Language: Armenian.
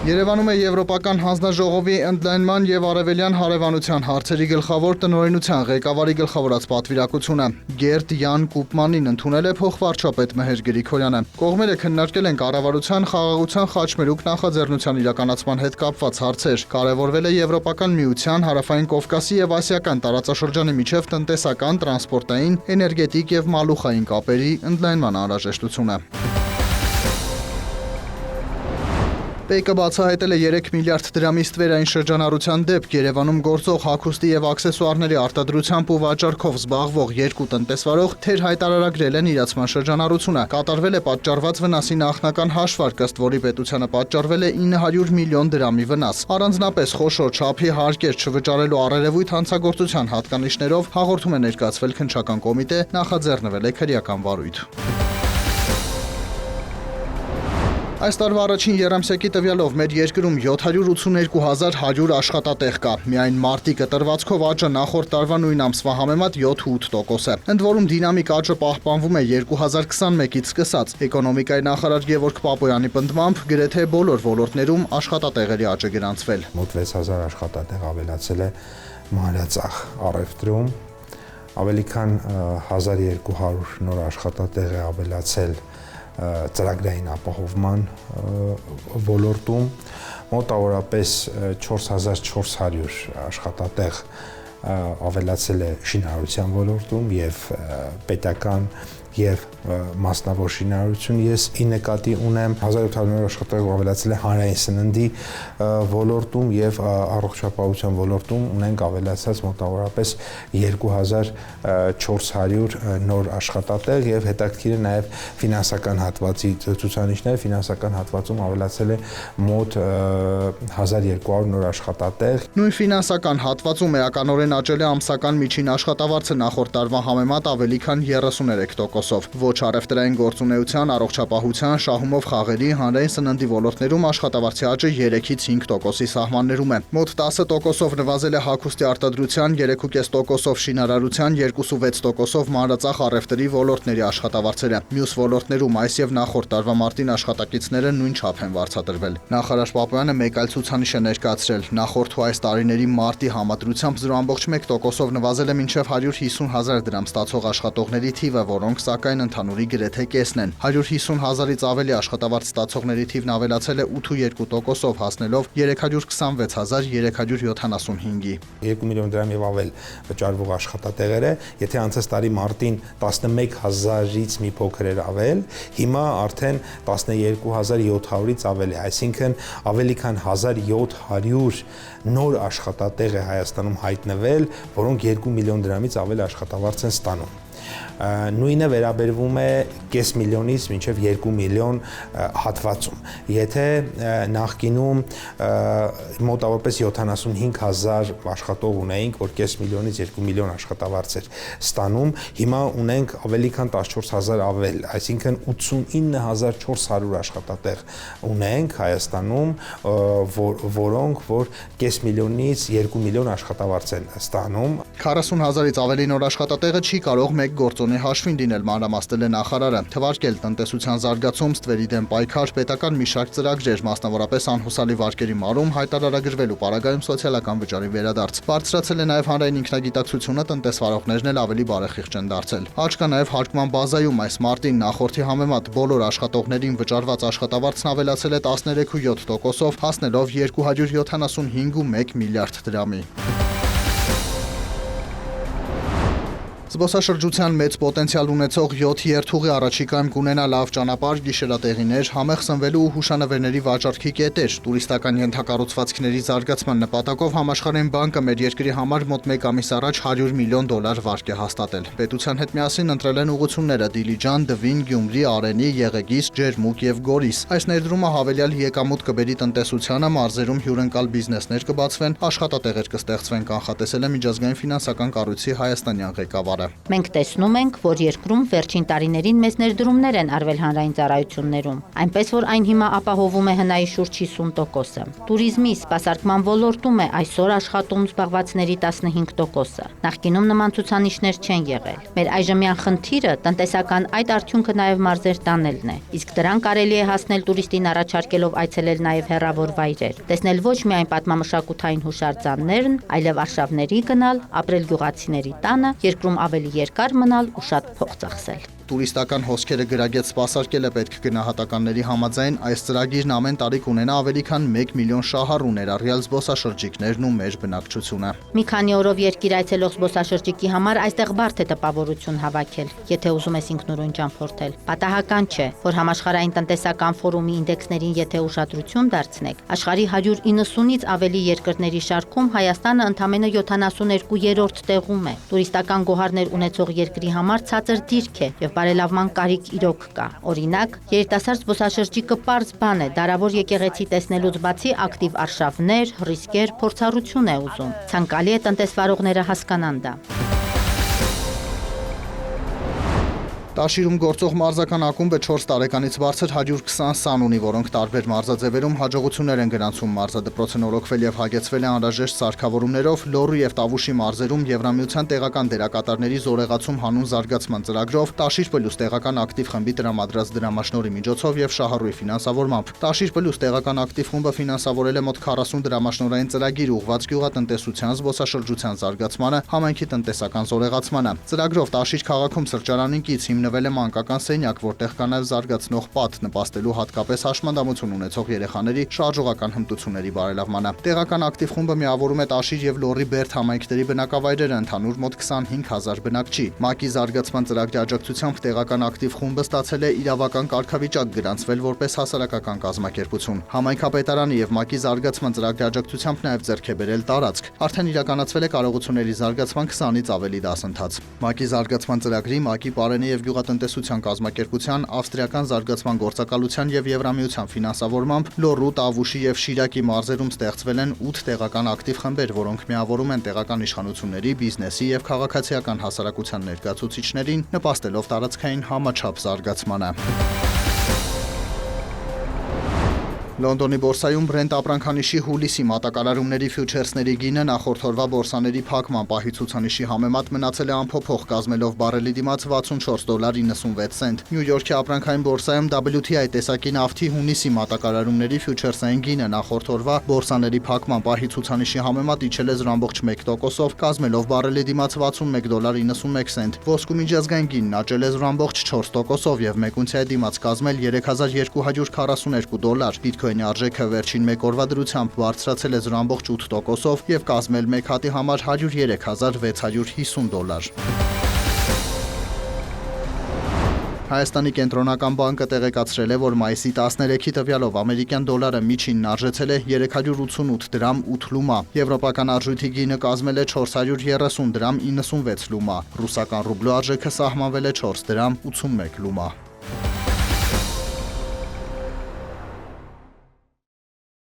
Երևանում է Եվրոպական հանձնաժողովի ընդլայնման եւ արևելյան հարևանության հարցերի գլխավոր տնօրենության ղեկավարի գլխավորած պատվիրակությունը Գերտ Յան Կուպմանին ընդունել է փոխվարչապետ Մեհեր Գրիգորյանը։ Կողմերը քննարկել են կառավարության խաղաղության խաչմերուկ նախաձեռնության իրականացման հետ կապված հարցեր։ Կարևորվել է Եվրոպական միության, Հարավային Կովկասի եւ Ասիական տարածաշրջանի միջև տնտեսական, տրանսպորտային, էներգետիկ եւ մալուխային կապերի ընդլայնման անհրաժեշտությունը։ ՊԵԿ-ը բացահայտել է 3 միլիարդ դրամի ստվերային շրջանառության դեպք Երևանում գործող հագուստի եւ աքսեսուարների արտադրությամբ ու վաճառքով զբաղվող երկու տնտեսվարող թեր հայտարարագրել են իրացման շրջանառությունը։ Կատարվել է պատճառված վնասի նախնական հաշվարկ, ըստ որի պետությանը պատճառվել է 900 միլիոն դրամի վնաս։ Առանձնապես խոշոր չափի հարկեր չվճարելու առերևույթ հանցագործության հատկանիշներով հաղորդում է ներկայացվել քննչական կոմիտե, նախաձեռնվել է քրեական վարույթ։ Այս տարվա առաջին եռամսյակի տվյալով մեր երկրում 782,100 աշխատատեղ կա։ Միայն մարտի կտրվածքով աճը նախորդ տարվա նույն ամսվա համեմատ 7,8% է։ Ընդ որում դինամիկ աճը պահպանվում է 2021-ից սկսած։ Էկոնոմիկայի նախարար Գևորգ Պապոյանի պնդմամբ գրեթե բոլոր ոլորտներում աշխատատեղերի աճ է գրանցվել։ Մոտ 6000 աշխատատեղ ավելացել է մանրածախ առևտրում, ավելի քան 1200 նոր աշխատատեղ է ավելացել ծրագրային ապահովման ոլորտում, մոտավորապես 4400 աշխատատեղ ավելացել է շինարարության ոլորտում եւ պետական եւ մասնավոր շինարարություն։ Ես ի նկատի ունեմ 1700 աշխատատեղ ավելացել է հանրային սննդի ոլորտում եւ առողջապահության ոլորտում ունենք ավելացած մոտավորապես 2400 նոր աշխատատեղ եւ հետաքրքիր է նաեւ ֆինանսական հատվածի ցուցանիշները, ֆինանսական հատվածում ավելացել է մոտ 1200 նոր աշխատատեղ։ Նույն ֆինանսական հատվածում էականորեն աճել է ամսական միջին աշխատավարձը նախորդ տարվա համեմատ ավելի քան 33%։ Ոչ առևտրային գործունեության, առողջապահության, շահումով խաղերի, հանրային սննդի ոլորտներում աշխատավարձի աճը 3-ից 5%-ի սահմաններում է։ Մոտ 10%-ով նվազել է հագուստի արտադրության, 3.5%-ով շինարարության, 2.6%-ով մանրածախ առևտրի ոլորտների աշխատավարձերը։ Մյուս ոլորտներում այս եւ նախորդ տարվա մարտին աշխատակիցները նույն չափ են վարձատրվել։ Նախարար Պապոյանը մեկ այլ ցուցանիշ է ներկայացրել։ Նախորդ ու այս տարիների մարտի համադրությամբ 0.1%-ով նվազել է մինչև 150,000 դրամ ստացող աշխատողների թիվը, որոնք սակայն ընդհանուրի գրեթե կեսն են։ 150,000-ից ավելի աշխատավարձ ստացողների թիվն ավելացել է 8.2%-ով, հասնելով 325,375-ի։ 2 միլիոն դրամ եւ ավել վճարվող աշխատատեղերը, եթե անցած տարի մարտին 11000-ից մի փոքր էր ավել, հիմա արդեն 12700-ից ավել է, այսինքն ավելի քան 1700 նոր աշխատատեղ է Հայաստանում հայտնվել, որոնք 2 միլիոն դրամից ավել աշխատավարձ են ստանում։ Նույնը վերաբերվում է կես միլիոնից մինչև 2 միլիոն հատվածում։ Եթե նախկինում մոտավորապես 75000 աշխատող ունեինք, որ կես միլիոնից 2 միլիոն աշխատավարձ էր ստանում, հիմա ունենք ավելի քան 14000 ավել, այսինքն 89400 աշխատատեղ ունենք Հայաստանում, որոնք որ կես միլիոնից 2 միլիոն աշխատավարձ են ստանում։ 40000-ից ավելի նոր աշխատատեղը չի կարող մեկ գործոնի հաշվին դինել, մանրամասնել է նախարարը, թվարկել տնտեսության զարգացում, ստվերի դեմ պայքար, պետական մի շարք ծրագրեր, մասնավորապես անհուսալի վարկերի մարում, հայտարարագրվելու պարագայում սոցիալական վճարի վերադարձ։ Բարձրացել է նաև հանրային ինքնագիտակցությունը, տնտեսվարողներն էլ ավելի բարեխիղճ են դարձել։ Աճ կա նաև հարկման բազայում, այս մարտին նախորդի համեմատ բոլոր աշխատողներին վճարված աշխատավարձն ավելացել է 13.7%-ով, հասնելով 275.1 միլիարդ դրամի։ Զբոսաշրջության մեծ պոտենցիալ ունեցող 7 երթուղի առաջիկայում կունենա լավ ճանապարհ, գիշերատեղիներ, համեղ սնվելու ու հուշանվերների վաճառքի կետեր, տուրիստական ենթակառուցվածքների զարգացման նպատակով Համաշխարհային բանկը մեր երկրի համար մոտ 1 ամիս առաջ $100 միլիոն վարկ է հաստատել։ Պետության հետ միասին ընտրել են ուղղությունները Դիլիջան, Դվին, Գյումրի, Արենի, Եղեգիս, Ջերմուկ եւ Գորիս։ Այս ներդրումը հավելյալ եկամուտ կբերի տնտեսությանը, մարզերում հյուրընկալ բիզնեսներ կբացվեն, աշխատատեղեր կստեղծվեն, կանխատեսել է միջազգային ֆինանսական կառույցի հայաստանյան ղեկավարը։ Մենք տեսնում ենք, որ երկրում վերջին տարիներին մեծ ներդրումներ են արվել հանրային ծառայություններում, այնպես որ այն հիմա ապահովում է հնայի շուրջ 50%-ը։ Տուրիզմի, սպասարկման ոլորտում է այսօր աշխատում զբաղվածների 15%-ը։ Նախկինում նման ցուցանիշներ չեն եղել։ Մեր այժմյան խնդիրը տնտեսական այդ արդյունքը նաև մարզեր տանելն է, իսկ դրան կարելի է հասնել տուրիստին առաջարկելով այցելել նաև հեռավոր վայրեր, տեսնել ոչ միայն պատմամշակութային հուշարձաններն, այլև արշավների գնալ, ապրել գյուղացիների տանը, երկրում ավելի երկար մնալ ու շատ փող ծախսել։ Տուրիստական հոսքերը գրագետ սպասարկելը պետք գնահատականների համաձայն այս ծրագիրն ամեն տարի կունենա ավելի քան 1 միլիոն շահառու ներառյալ զբոսաշրջիկներն ու մեր բնակչությունը։ Մի քանի օրով երկիր այցելող զբոսաշրջիկի համար այստեղ բարդ է տպավորություն հավաքել, եթե ուզում ես ինքնուրույն ճամփորդել։ Պատահական չէ, որ համաշխարհային տնտեսական ֆորումի ինդեքսներին եթե ուշադրություն դարձնեք, աշխարհի 190-ից ավելի երկրների շարքում Հայաստանը ընդամենը 72-րդ տեղում է։ Տուրիստական գոհարներ ունեցող երկրի համար ցածր դիրք է եւ բարելավման կարիք իրոք կա։ Օրինակ, երիտասարդ զբոսաշրջիկը պարզ բան է, դարավոր եկեղեցի տեսնելուց բացի ակտիվ արշավներ, ռիսկեր, փորձառություն է ուզում։ Ցանկալի է տնտեսվարողները հասկանան դա։ Տաշիրում գործող մարզական ակումբը 4 տարեկանից բարձր 120 սան ունի, որոնք տարբեր մարզաձևերում հաջողություններ են գրանցում։ Մարզադպրոցը նորոգվել եւ հագեցվել է անհրաժեշտ սարքավորումներով, Լոռու եւ Տավուշի մարզերում Եվրամիության տեղական դերակատարների զորեղացում հանուն զարգացման ծրագրով, Տաշիր Պլյուս տեղական ակտիվ խմբի տրամադրած դրամաշնորհի միջոցով եւ Շահառուի ֆինանսավորմամբ։ Տաշիր Պլյուս տեղական ակտիվ խումբը ֆինանսավորել է մոտ 40 դրամաշնորհային ծրագիր ուղղված գյուղատնտեսության, զբոսաշրջության զարգացմանը, համայնքի տնտեսական զորեղացմանը։ Ծրագրով Տաշիր քաղաքում սրճարանին կից հիմնվել է մանկական սենյակ, որտեղ կա նաև զարգացնող պատ, նպաստելու հատկապես հաշմանդամություն ունեցող երեխաների շարժողական հմտությունների բարելավմանը։ Տեղական ակտիվ խումբը միավորում է Տաշիր եւ Լոռի Բերդ համայնքների բնակավայրերը, ընդհանուր մոտ 25000 բնակչի։ ՄԱԿ-ի զարգացման ծրագրի աջակցությամբ տեղական ակտիվ խումբը ստացել է իրավական կարգավիճակ գրանցվել որպես հասարակական կազմակերպություն։ Համայնքապետարանի եւ ՄԱԿ-ի զարգացման ծրագրի աջակցությամբ նաև ձեռք է բերել տարածք։ Արդեն իրականացվել է կարողությունների զարգացման 20-ից ավելի դասընթաց։ ՄԱԿ-ի զարգացման ծրագրի, ՄԱԿ-ի Պարենի եւ գյուղատնտեսության կազմակերպության, ավստրիական զարգացման գործակալության եւ Եվրամիության ֆինանսավորմամբ Լոռու, Տավուշի եւ Շիրակի մարզերում ստեղծվել են 8 տեղական ակտիվ խմբեր, որոնք միավորում են տեղական իշխանությունների, բիզնեսի եւ քաղաքացիական հասարակության ներկայացուցիչներին, նպաստելով տարածքային համաչափ զարգացմանը։ Լոնդոնի բորսայում Brent ապրանքանիշի հուլիսի մատակարարումների ֆյուչերսների գինը նախորդ օրվա բորսաների փակման պահի ցուցանիշի համեմատ մնացել է անփոփոխ, կազմելով բարելի դիմաց $64.96։ Նյու Յորքի ապրանքային բորսայում WTI տեսակի նավթի հունիսի մատակարարումների ֆյուչերսային գինը նախորդ օրվա բորսաների փակման պահի ցուցանիշի համեմատ իջել է 0.1%-ով, կազմելով բարելի դիմաց $61.91։ Ոսկու միջազգային գինն աճել է 0.4%-ով եւ մեկ ունցիայի դիմաց կազմել $3242։ Բիտքոյնի արժեքը վերջին մեկ օրվա դրությամբ բարձրացել է 0.8%-ով եւ կազմել մեկ հատի համար $103,650։ Հայաստանի կենտրոնական բանկը տեղեկացրել է, որ մայիսի 13-ի տվյալով ամերիկյան դոլարը միջինն արժեցել է 388 դրամ 8 լումա, եվրոպական արժույթի գինը կազմել է 430 դրամ 96 լումա, ռուսական ռուբլու արժեքը սահմանվել է 4 դրամ 81 լումա։